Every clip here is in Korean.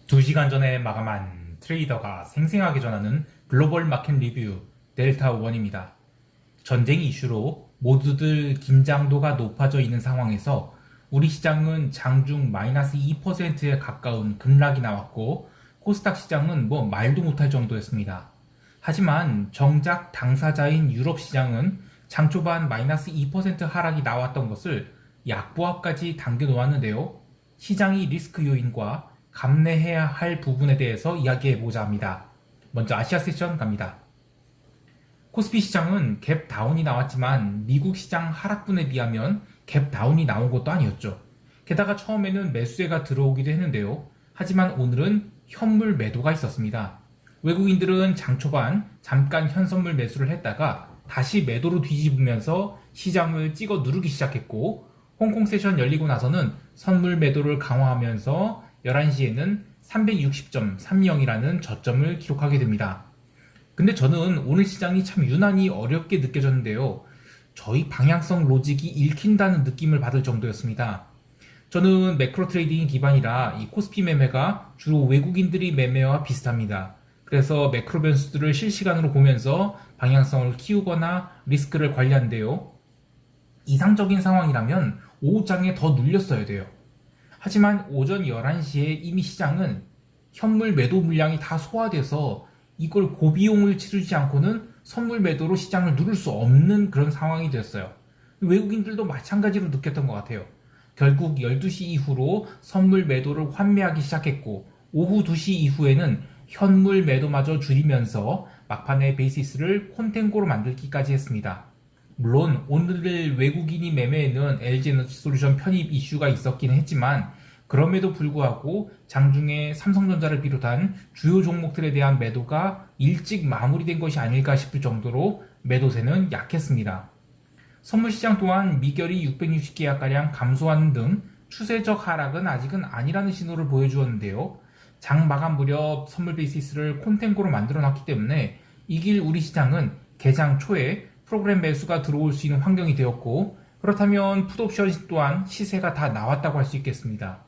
2시간 전에 마감한 트레이더가 생생하게 전하는 글로벌 마켓 리뷰 델타 원입니다. 전쟁 이슈로 모두들 긴장도가 높아져 있는 상황에서 우리 시장은 장중 마이너스 2%에 가까운 급락이 나왔고 코스닥 시장은 말도 못할 정도였습니다. 하지만 정작 당사자인 유럽 시장은 장 초반 마이너스 2% 하락이 나왔던 것을 약보합까지 당겨 놓았는데요. 시장이 리스크 요인과 감내해야 할 부분에 대해서 이야기해보자 합니다. 먼저 아시아 세션 갑니다. 코스피 시장은 갭 다운이 나왔지만 미국 시장 하락분에 비하면 갭 다운이 나온 것도 아니었죠. 게다가 처음에는 매수세가 들어오기도 했는데요. 하지만 오늘은 현물 매도가 있었습니다. 외국인들은 장 초반 잠깐 현선물 매수를 했다가 다시 매도로 뒤집으면서 시장을 찍어 누르기 시작했고, 홍콩 세션 열리고 나서는 선물 매도를 강화하면서 11시에는 360.30이라는 저점을 기록하게 됩니다. 근데 저는 오늘 시장이 참 유난히 어렵게 느껴졌는데요. 저희 방향성 로직이 읽힌다는 느낌을 받을 정도였습니다. 저는 매크로 트레이딩 기반이라 이 코스피 매매가 주로 외국인들이 매매와 비슷합니다. 그래서 매크로 변수들을 실시간으로 보면서 방향성을 키우거나 리스크를 관리하는데요. 이상적인 상황이라면 오후장에 더 눌렸어야 돼요. 하지만 오전 11시에 이미 시장은 현물 매도 물량이 다 소화돼서 이걸 고비용을 치르지 않고는 선물 매도로 시장을 누를 수 없는 그런 상황이 됐어요. 외국인들도 마찬가지로 느꼈던 것 같아요. 결국 12시 이후로 선물 매도를 환매하기 시작했고, 오후 2시 이후에는 현물 매도마저 줄이면서 막판에 베이시스를 콘탱고로 만들기까지 했습니다. 물론 오늘 외국인이 매매에는 LG에너지솔루션 편입 이슈가 있었긴 했지만, 그럼에도 불구하고 장중에 삼성전자를 비롯한 주요 종목들에 대한 매도가 일찍 마무리된 것이 아닐까 싶을 정도로 매도세는 약했습니다. 선물시장 또한 미결이 660계약가량 감소하는 등 추세적 하락은 아직은 아니라는 신호를 보여주었는데요. 장 마감 무렵 선물 베이시스를 콘탱고로 만들어놨기 때문에 이길 우리 시장은 개장 초에 프로그램 매수가 들어올 수 있는 환경이 되었고, 그렇다면 풋옵션 또한 시세가 다 나왔다고 할 수 있겠습니다.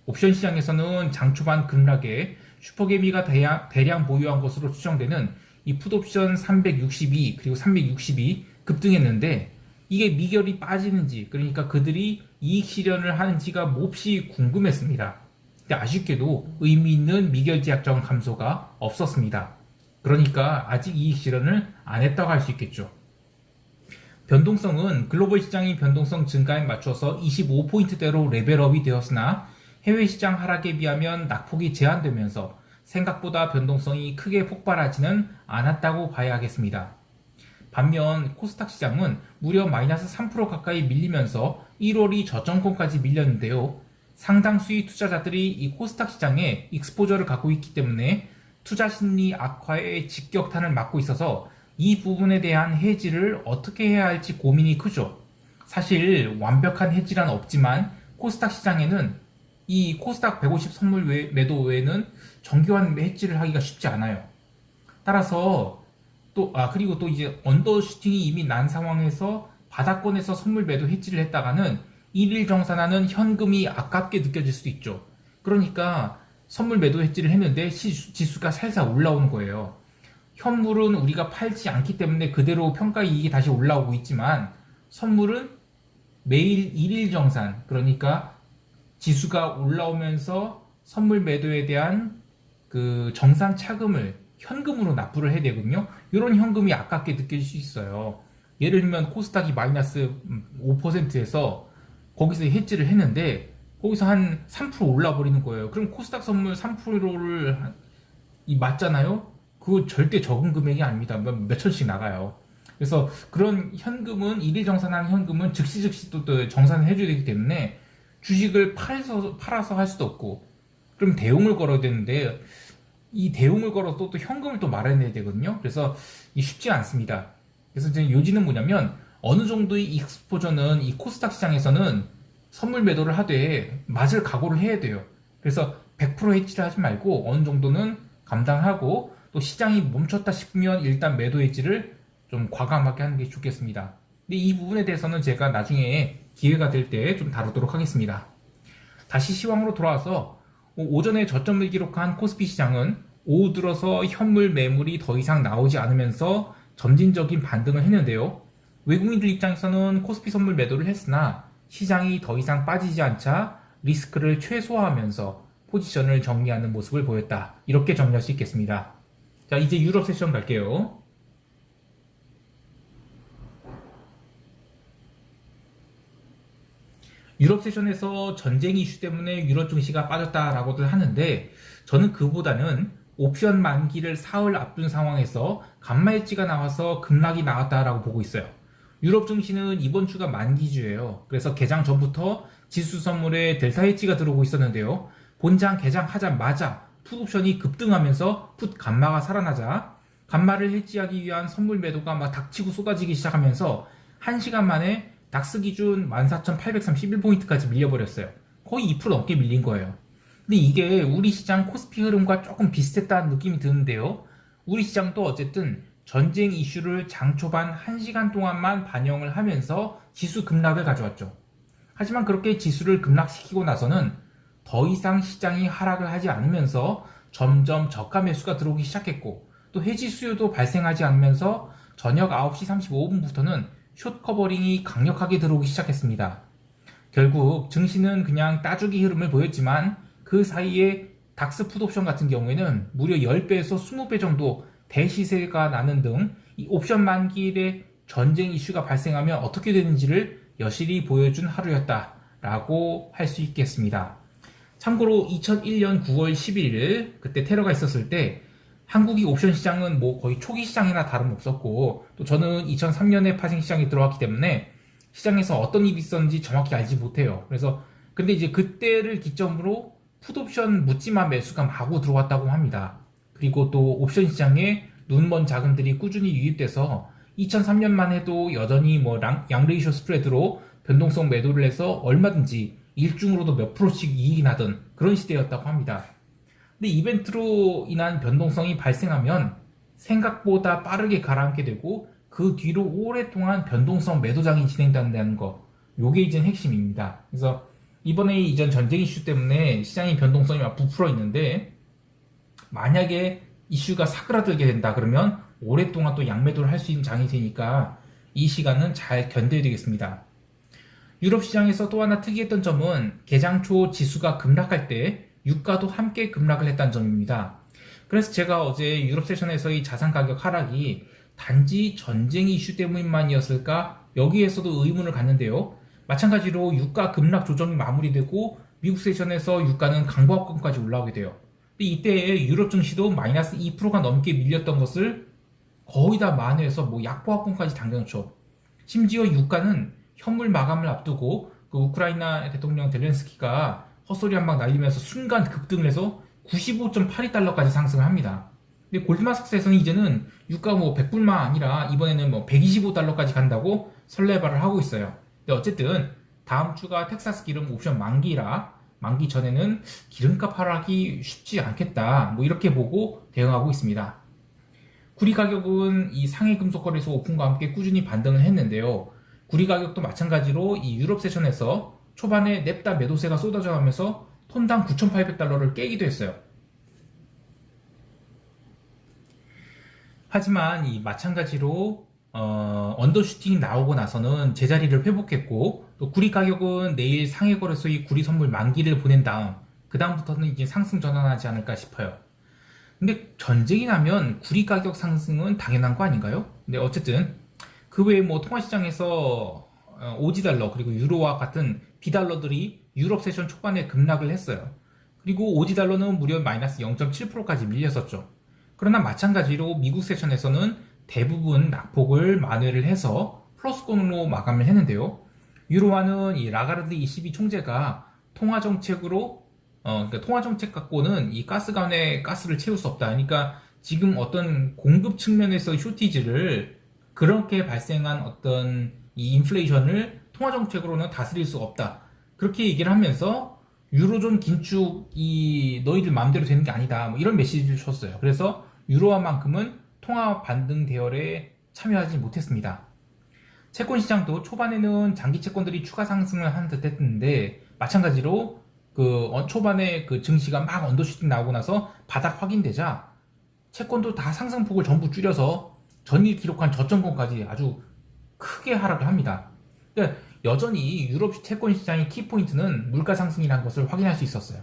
옵션 시장에서는 장 초반 급락에 슈퍼개미가 대량 보유한 것으로 추정되는 이 풋옵션 362 그리고 362 급등했는데, 이게 미결이 빠지는지, 그러니까 그들이 이익 실현을 하는지가 몹시 궁금했습니다. 근데 아쉽게도 의미 있는 미결 제약정 감소가 없었습니다. 그러니까 아직 이익 실현을 안 했다고 할 수 있겠죠. 변동성은 글로벌 시장의 변동성 증가에 맞춰서 25포인트대로 레벨업이 되었으나 해외 시장 하락에 비하면 낙폭이 제한되면서 생각보다 변동성이 크게 폭발하지는 않았다고 봐야 하겠습니다. 반면 코스닥 시장은 무려 마이너스 3% 가까이 밀리면서 1월이 저점권까지 밀렸는데요. 상당수의 투자자들이 이 코스닥 시장에 익스포저를 갖고 있기 때문에 투자 심리 악화의 직격탄을 맞고 있어서 이 부분에 대한 해지를 어떻게 해야 할지 고민이 크죠. 사실 완벽한 해지란 없지만 코스닥 시장에는 이 코스닥 150 선물 매도 외에는 정교한 해지를 하기가 쉽지 않아요. 따라서 그리고 또 이제 언더슈팅이 이미 난 상황에서 바닥권에서 선물 매도 해지를 했다가는 일일 정산하는 현금이 아깝게 느껴질 수도 있죠. 그러니까 선물 매도 해지를 했는데 지수가 살살 올라오는 거예요. 현물은 우리가 팔지 않기 때문에 그대로 평가 이익이 다시 올라오고 있지만, 선물은 매일 일일 정산, 그러니까 지수가 올라오면서 선물 매도에 대한 그 정산 차금을 현금으로 납부를 해야 되거든요. 이런 현금이 아깝게 느껴질 수 있어요. 예를 들면 코스닥이 마이너스 5%에서 거기서 해지를 했는데 거기서 한 3% 올라 버리는 거예요. 그럼 코스닥 선물 3%를 맞잖아요. 그거 절대 적은 금액이 아닙니다. 몇 천씩 나가요. 그래서 그런 현금은, 일일 정산하는 현금은 즉시 또 정산을 해줘야 되기 때문에 주식을 팔아서 할 수도 없고, 그럼 대용을 걸어야 되는데 이 대용을 걸어서 또 현금을 또 마련해야 되거든요. 그래서 쉽지 않습니다. 그래서 이제 요지는 뭐냐면, 어느 정도의 익스포저는 이 코스닥 시장에서는 선물 매도를 하되 맞을 각오를 해야 돼요. 그래서 100% 해지를 하지 말고 어느 정도는 감당하고, 또 시장이 멈췄다 싶으면 일단 매도 해지를 좀 과감하게 하는 게 좋겠습니다. 근데 이 부분에 대해서는 제가 나중에 기회가 될 때 좀 다루도록 하겠습니다. 다시 시황으로 돌아와서 오전에 저점을 기록한 코스피 시장은 오후 들어서 현물 매물이 더 이상 나오지 않으면서 점진적인 반등을 했는데요. 외국인들 입장에서는 코스피 선물 매도를 했으나 시장이 더 이상 빠지지 않자 리스크를 최소화하면서 포지션을 정리하는 모습을 보였다. 이렇게 정리할 수 있겠습니다. 자, 이제 유럽 세션 갈게요. 유럽 세션에서 전쟁 이슈 때문에 유럽 증시가 빠졌다라고들 하는데 저는 그보다는 옵션 만기를 사흘 앞둔 상황에서 감마 엣지가 나와서 급락이 나왔다라고 보고 있어요. 유럽 증시는 이번 주가 만기주예요. 그래서 개장 전부터 지수 선물에 델타 엣지가 들어오고 있었는데요. 본장 개장하자마자 풋 옵션이 급등하면서 풋 감마가 살아나자 감마를 해지하기 위한 선물 매도가 막 닥치고 쏟아지기 시작하면서 1시간 만에 닥스 기준 14,831포인트까지 밀려버렸어요. 거의 2% 넘게 밀린 거예요. 근데 이게 우리 시장 코스피 흐름과 조금 비슷했다는 느낌이 드는데요. 우리 시장도 어쨌든 전쟁 이슈를 장 초반 1시간 동안만 반영을 하면서 지수 급락을 가져왔죠. 하지만 그렇게 지수를 급락시키고 나서는 더 이상 시장이 하락을 하지 않으면서 점점 저가 매수가 들어오기 시작했고 또 해지 수요도 발생하지 않으면서 저녁 9시 35분부터는 숏 커버링이 강력하게 들어오기 시작했습니다. 결국 증시는 그냥 따주기 흐름을 보였지만 그 사이에 닥스 풋옵션 같은 경우에는 무려 10배에서 20배 정도 대시세가 나는 등 이 옵션 만기일에 전쟁 이슈가 발생하면 어떻게 되는지를 여실히 보여준 하루였다라고 할 수 있겠습니다. 참고로 2001년 9월 11일 그때 테러가 있었을 때 한국이 옵션 시장은 뭐 거의 초기 시장이나 다름없었고 또 저는 2003년에 파생 시장에 들어왔기 때문에 시장에서 어떤 일이 있었는지 정확히 알지 못해요. 그래서 근데 이제 그때를 기점으로 풋옵션 묻지마 매수가 마구 들어왔다고 합니다. 그리고 또 옵션 시장에 눈먼 자금들이 꾸준히 유입돼서 2003년만 해도 여전히 뭐 양레이쇼 스프레드로 변동성 매도를 해서 얼마든지 일중으로도 몇 프로씩 이익이 나던 그런 시대였다고 합니다. 근데 이벤트로 인한 변동성이 발생하면 생각보다 빠르게 가라앉게 되고 그 뒤로 오랫동안 변동성 매도장이 진행된다는 거, 요게 이제 핵심입니다. 그래서 이번에 이전 전쟁 이슈 때문에 시장의 변동성이 막 부풀어 있는데 만약에 이슈가 사그라들게 된다 그러면 오랫동안 또 양매도를 할 수 있는 장이 되니까 이 시간은 잘 견뎌야 되겠습니다. 유럽 시장에서 또 하나 특이했던 점은 개장 초 지수가 급락할 때 유가도 함께 급락을 했다는 점입니다. 그래서 제가 어제 유럽 세션에서의 자산 가격 하락이 단지 전쟁 이슈 때문만이었을까 여기에서도 의문을 갖는데요. 마찬가지로 유가 급락 조정이 마무리되고 미국 세션에서 유가는 강보합권까지 올라오게 돼요. 근데 이때 유럽 증시도 마이너스 2%가 넘게 밀렸던 것을 거의 다 만회해서 뭐 약보합권까지 당겨놓죠. 심지어 유가는 현물 마감을 앞두고 그 우크라이나 대통령 젤렌스키가 헛소리 한 방 날리면서 순간 급등을 해서 95.82달러까지 상승을 합니다. 근데 골드만삭스에서는 이제는 유가 뭐 100불만 아니라 이번에는 뭐 125달러까지 간다고 설레발을 하고 있어요. 근데 어쨌든 다음 주가 텍사스 기름 옵션 만기라 만기 전에는 기름값 하락이 쉽지 않겠다. 뭐 이렇게 보고 대응하고 있습니다. 구리 가격은 이 상해 금속거래소 오픈과 함께 꾸준히 반등을 했는데요. 구리 가격도 마찬가지로 이 유럽 세션에서 초반에 냅다 매도세가 쏟아져 나오면서 톤당 9,800달러를 깨기도 했어요. 하지만 이 마찬가지로 언더슈팅이 나오고 나서는 제자리를 회복했고 또 구리 가격은 내일 상해 거래소의 구리 선물 만기를 보낸 다음 그 다음부터는 이제 상승 전환하지 않을까 싶어요. 근데 전쟁이 나면 구리 가격 상승은 당연한 거 아닌가요? 근데 어쨌든 그 외에 뭐 통화시장에서 오지달러 그리고 유로와 같은 비달러들이 유럽 세션 초반에 급락을 했어요. 그리고 오지달러는 무려 마이너스 0.7%까지 밀렸었죠. 그러나 마찬가지로 미국 세션에서는 대부분 낙폭을 만회를 해서 플러스권으로 마감을 했는데요. 유로화는 이 라가르드 ECB 총재가 통화정책으로 그러니까 통화정책 갖고는 이 가스관에 가스를 채울 수 없다. 그러니까 지금 어떤 공급 측면에서 쇼티지를 그렇게 발생한 어떤 이 인플레이션을 통화정책으로는 다스릴 수 없다. 그렇게 얘기를 하면서 유로존 긴축이 너희들 마음대로 되는 게 아니다. 뭐 이런 메시지를 줬어요. 그래서 유로화만큼은 통화 반등 대열에 참여하지 못했습니다. 채권 시장도 초반에는 장기 채권들이 추가 상승을 한 듯 했는데 마찬가지로 초반에 그 증시가 막 언더슈팅 나오고 나서 바닥 확인되자 채권도 다 상승폭을 전부 줄여서 전일 기록한 저점권까지 아주 크게 하락을 합니다. 그러니까 여전히 유럽 채권 시장의 키포인트는 물가 상승이라는 것을 확인할 수 있었어요.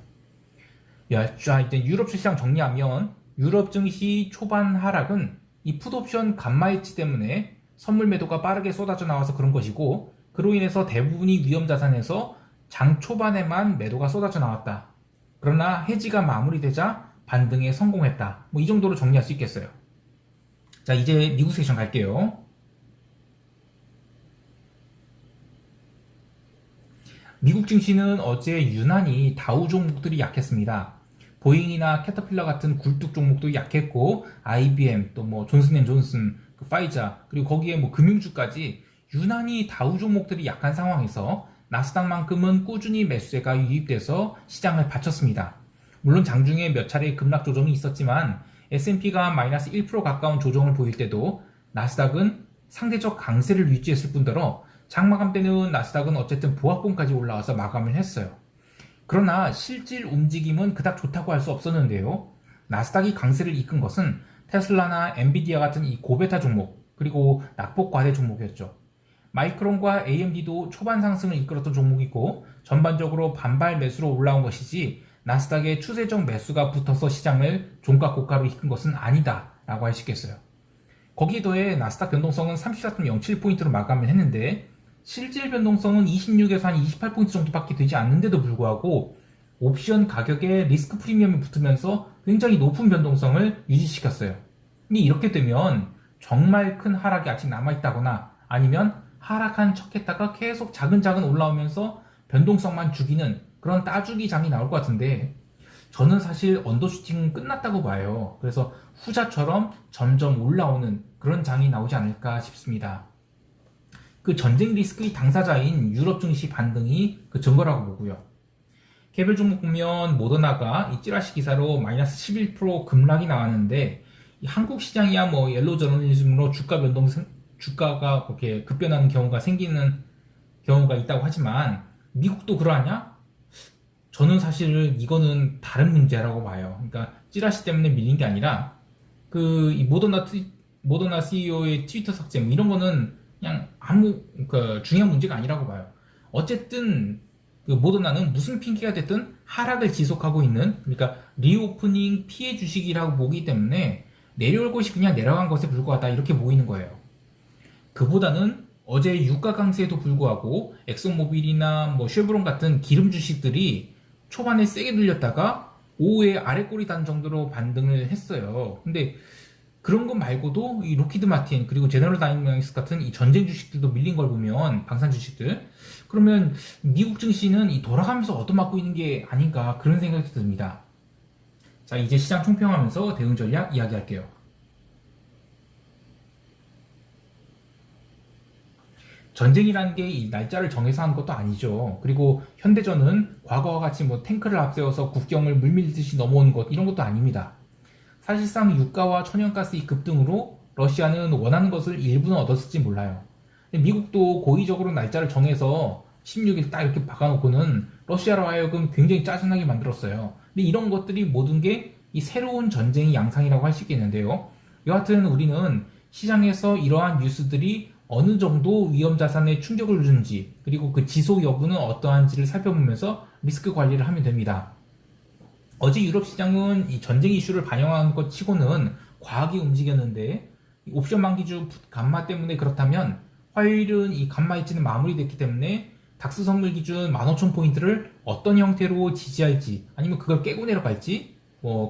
자, 이제 유럽 시장 정리하면 유럽 증시 초반 하락은 이 풋옵션 감마 해치 때문에 선물 매도가 빠르게 쏟아져 나와서 그런 것이고, 그로 인해서 대부분이 위험 자산에서 장 초반에만 매도가 쏟아져 나왔다. 그러나 해지가 마무리되자 반등에 성공했다. 이 정도로 정리할 수 있겠어요. 자, 이제 미국 세션 갈게요. 미국 증시는 어제 유난히 다우 종목들이 약했습니다. 보잉이나 캐터필러 같은 굴뚝 종목도 약했고, IBM, 또 존슨앤존슨, 파이자, 그리고 거기에 금융주까지 유난히 다우 종목들이 약한 상황에서 나스닥만큼은 꾸준히 매수세가 유입돼서 시장을 받쳤습니다. 물론 장중에 몇 차례 급락 조정이 있었지만 S&P가 마이너스 1% 가까운 조정을 보일 때도 나스닥은 상대적 강세를 유지했을 뿐더러 장마감 때는 나스닥은 어쨌든 보합권까지 올라와서 마감을 했어요. 그러나 실질 움직임은 그닥 좋다고 할 수 없었는데요. 나스닥이 강세를 이끈 것은 테슬라나 엔비디아 같은 이 고베타 종목, 그리고 낙폭 과대 종목이었죠. 마이크론과 AMD도 초반 상승을 이끌었던 종목이고 전반적으로 반발 매수로 올라온 것이지 나스닥의 추세적 매수가 붙어서 시장을 종가 고가로 이끈 것은 아니다 라고 할 수 있겠어요. 거기에 더해 나스닥 변동성은 34.07포인트로 마감을 했는데 실질 변동성은 26에서 한 28포인트 정도밖에 되지 않는데도 불구하고 옵션 가격에 리스크 프리미엄이 붙으면서 굉장히 높은 변동성을 유지시켰어요. 근데 이렇게 되면 정말 큰 하락이 아직 남아있다거나 아니면 하락한 척했다가 계속 차근차근 올라오면서 변동성만 죽이는 그런 따주기 장이 나올 것 같은데, 저는 사실 언더슈팅은 끝났다고 봐요. 그래서 후자처럼 점점 올라오는 그런 장이 나오지 않을까 싶습니다. 그 전쟁 리스크의 당사자인 유럽 증시 반등이 그 증거라고 보고요. 개별 종목 보면 모더나가 이 찌라시 기사로 마이너스 11% 급락이 나왔는데, 이 한국 시장이야 옐로우 저널리즘으로 주가가 그렇게 급변하는 경우가 생기는 경우가 있다고 하지만 미국도 그러하냐? 저는 사실 이거는 다른 문제라고 봐요. 그러니까 찌라시 때문에 밀린 게 아니라 이 모더나 CEO의 트위터 삭제 이런 거는 그냥 아무 중요한 문제가 아니라고 봐요. 어쨌든 모더나는 무슨 핑계가 됐든 하락을 지속하고 있는, 그러니까 리오프닝 피해 주식이라고 보기 때문에 내려올 것이 그냥 내려간 것에 불과하다 이렇게 보이는 거예요. 그보다는 어제 유가 강세에도 불구하고 엑소모빌이나 쉐브론 같은 기름 주식들이 초반에 세게 눌렸다가 오후에 아래 꼬리 단 정도로 반등을 했어요. 근데 그런 것 말고도 이 로키드 마틴 그리고 제너럴 다이내믹스 같은 이 전쟁 주식들도 밀린 걸 보면, 방산 주식들, 그러면 미국 증시는 이 돌아가면서 얻어맞고 있는 게 아닌가 그런 생각이 듭니다. 자, 이제 시장 총평하면서 대응 전략 이야기할게요. 전쟁이라는 게 이 날짜를 정해서 하는 것도 아니죠. 그리고 현대전은 과거와 같이 탱크를 앞세워서 국경을 물밀듯이 넘어오는 것, 이런 것도 아닙니다. 사실상 유가와 천연가스의 급등으로 러시아는 원하는 것을 일부는 얻었을지 몰라요. 미국도 고의적으로 날짜를 정해서 16일 딱 이렇게 박아놓고는 러시아로 하여금 굉장히 짜증나게 만들었어요. 근데 이런 것들이 모든 게 이 새로운 전쟁의 양상이라고 할 수 있겠는데요. 여하튼 우리는 시장에서 이러한 뉴스들이 어느 정도 위험 자산에 충격을 주는지, 그리고 그 지속 여부는 어떠한지를 살펴보면서 리스크 관리를 하면 됩니다. 어제 유럽 시장은 이 전쟁 이슈를 반영한 것 치고는 과하게 움직였는데, 옵션 만기주 감마 때문에 그렇다면 화요일은 이 감마 해지는 마무리됐기 때문에 닥스 선물 기준 15,000포인트를 어떤 형태로 지지할지, 아니면 그걸 깨고 내려갈지,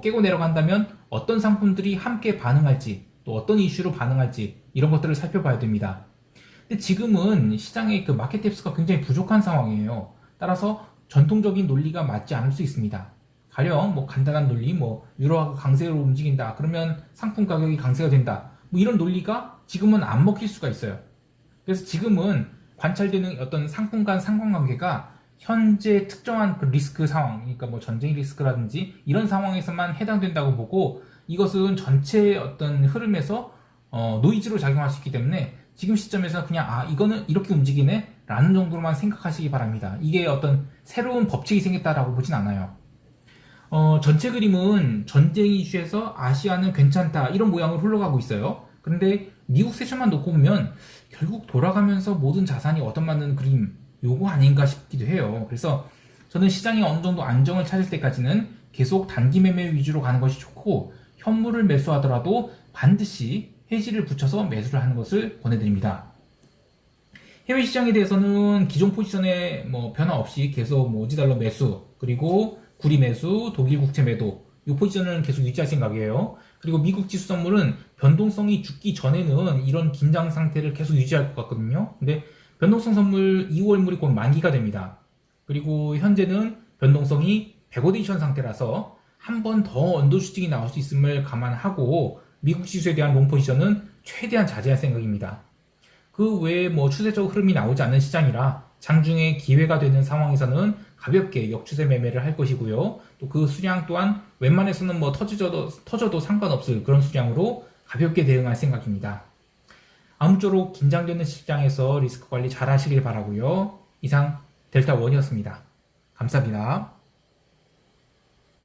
깨고 내려간다면 어떤 상품들이 함께 반응할지, 또 어떤 이슈로 반응할지, 이런 것들을 살펴봐야 됩니다. 근데 지금은 시장의 그 마켓 탭스가 굉장히 부족한 상황이에요. 따라서 전통적인 논리가 맞지 않을 수 있습니다. 가령 간단한 논리, 유로화가 강세로 움직인다, 그러면 상품 가격이 강세가 된다, 이런 논리가 지금은 안 먹힐 수가 있어요. 그래서 지금은 관찰되는 어떤 상품 간 상관관계가 현재 특정한 그 리스크 상황, 그러니까 전쟁 리스크라든지 이런 상황에서만 해당된다고 보고, 이것은 전체 어떤 흐름에서 노이즈로 작용할 수 있기 때문에 지금 시점에서 그냥 이거는 이렇게 움직이네 라는 정도로만 생각하시기 바랍니다. 이게 어떤 새로운 법칙이 생겼다라고 보진 않아요. 전체 그림은 전쟁 이슈에서 아시아는 괜찮다 이런 모양으로 흘러가고 있어요. 그런데 미국 세션만 놓고 보면 결국 돌아가면서 모든 자산이 얻어맞는 그림 요거 아닌가 싶기도 해요. 그래서 저는 시장이 어느 정도 안정을 찾을 때까지는 계속 단기 매매 위주로 가는 것이 좋고, 현물을 매수하더라도 반드시 해지를 붙여서 매수를 하는 것을 권해드립니다. 해외 시장에 대해서는 기존 포지션에 변화 없이 계속 오지달러 매수, 그리고 구리 매수, 독일 국채 매도, 이 포지션은 계속 유지할 생각이에요. 그리고 미국 지수 선물은 변동성이 죽기 전에는 이런 긴장 상태를 계속 유지할 것 같거든요. 근데 변동성 선물 2월물이 곧 만기가 됩니다. 그리고 현재는 변동성이 백오데이션 상태라서 한 번 더 언더 슈팅이 나올 수 있음을 감안하고 미국 지수에 대한 롱 포지션은 최대한 자제할 생각입니다. 그 외에 추세적 흐름이 나오지 않는 시장이라 장중에 기회가 되는 상황에서는 가볍게 역추세 매매를 할 것이고요. 또 그 수량 또한 웬만해서는 터져도 상관없을 그런 수량으로 가볍게 대응할 생각입니다. 아무쪼록 긴장되는 시장에서 리스크 관리 잘 하시길 바라고요. 이상 델타원이었습니다. 감사합니다.